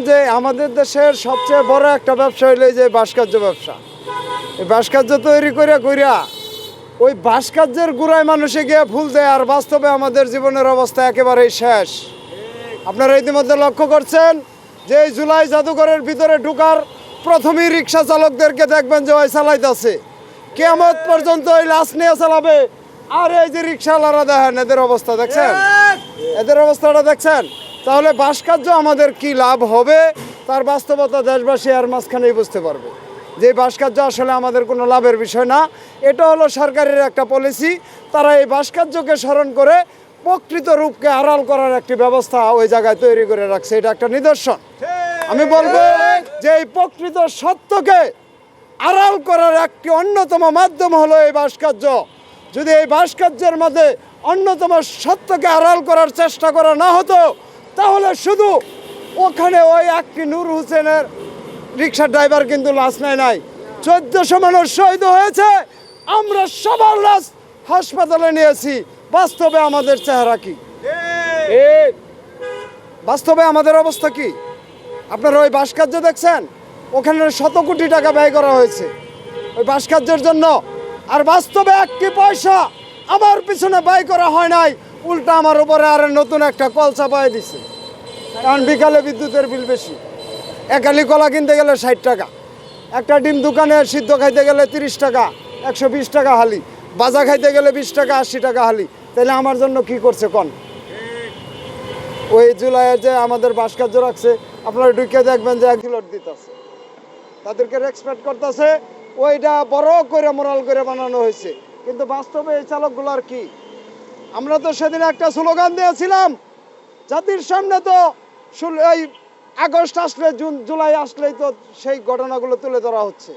যে আমাদের দেশের সবচেয়ে বড় একটা ব্যবসা হইলো এই যে ভাস্কর্য ব্যবসা। এই ভাস্কর্য তৈরি কইরা ওই ভাস্কর্যের গুড়ায় মানুষে গিয়ে ফুল দেয়, আর বাস্তবে আমাদের জীবনের অবস্থা একেবারেই শেষ। আপনারা ইতিমধ্যে লক্ষ্য করছেন যে এই জুলাই জাদুঘরের ভিতরে ঢুকার প্রথমেই রিক্সা চালকদেরকে দেখবেন যে ওই চালাইতেছে, কিয়ামত পর্যন্ত ওই লাশ নিয়ে চালাবে। আর এই যে রিক্সাওয়ালারা দেখেন এদের অবস্থা দেখছেন, এদের অবস্থাটা দেখছেন। তাহলে ভাস্কর্য আমাদের কি লাভ হবে তার বাস্তবতা দেশবাসী আর মাঝখানেই বুঝতে পারবে যে ভাস্কর্য আসলে আমাদের কোনো লাভের বিষয় না। এটা হলো সরকারের একটা পলিসি, তারা এই ভাস্কর্যকে স্মরণ করে প্রকৃত রূপকে আড়াল করার একটি ব্যবস্থা ওই জায়গায় তৈরি করে রাখছে। এটা একটা নিদর্শন। আমি বলবো যে এই প্রকৃত সত্যকে আড়াল করার একটি অন্যতম মাধ্যম হলো এই ভাস্কর্য। যদি এই ভাস্কর্যের মধ্যে অন্যতম সত্যকে আড়াল করার চেষ্টা করা না হতো, তাহলে শুধু ওখানে ওই একটি নূর হোসেনের রিক্সার ড্রাইভার কিন্তু লাশ নাই 1400 মানুষ শহীদ হয়েছে, আমরা সবার লাশ হাসপাতালে নিয়েছি। বাস্তবে আমাদের চেহারা কি, বাস্তবে আমাদের অবস্থা কি? আপনারা ওই ভাস্কর্য দেখছেন, ওখানে শত কোটি টাকা ব্যয় করা হয়েছে ওই ভাস্কর্যের জন্য, আর বাস্তবে একটি পয়সা আমার পিছনে ব্যয় করা হয় নাই, উল্টা আমার উপরে আর নতুন একটা কল চাপায় দিছে। কারণ বিকালে বিদ্যুতের বিল বেশি, একালি কলা কিনতে গেলে 60 টাকা, একটা ডিম দোকানে সিদ্ধ খাইতে গেলে 30 টাকা, 120 টাকা হালি, বাজা খাইতে গেলে 20 টাকা 80 টাকা হালি। তাহলে আমার জন্য কি করছে কোন? ওই জুলাইয়ের যে আমাদের ভাস্কর্য রাখছে, আপনারা ঢুকে দেখবেন যে 1 কিলো দিতেছে, তাদেরকে রেসপেক্ট করতেছে, ওইটা বড় করে মোরাল করে বানানো হয়েছে। কিন্তু বাস্তবে এই চালকগুলোর কি? আমরা তো সেদিন একটা স্লোগান দিয়েছিলাম জাতির সামনে, তো এই আগস্ট আসলে জুলাই আসলেই তো সেই ঘটনাগুলো তুলে ধরা হচ্ছে।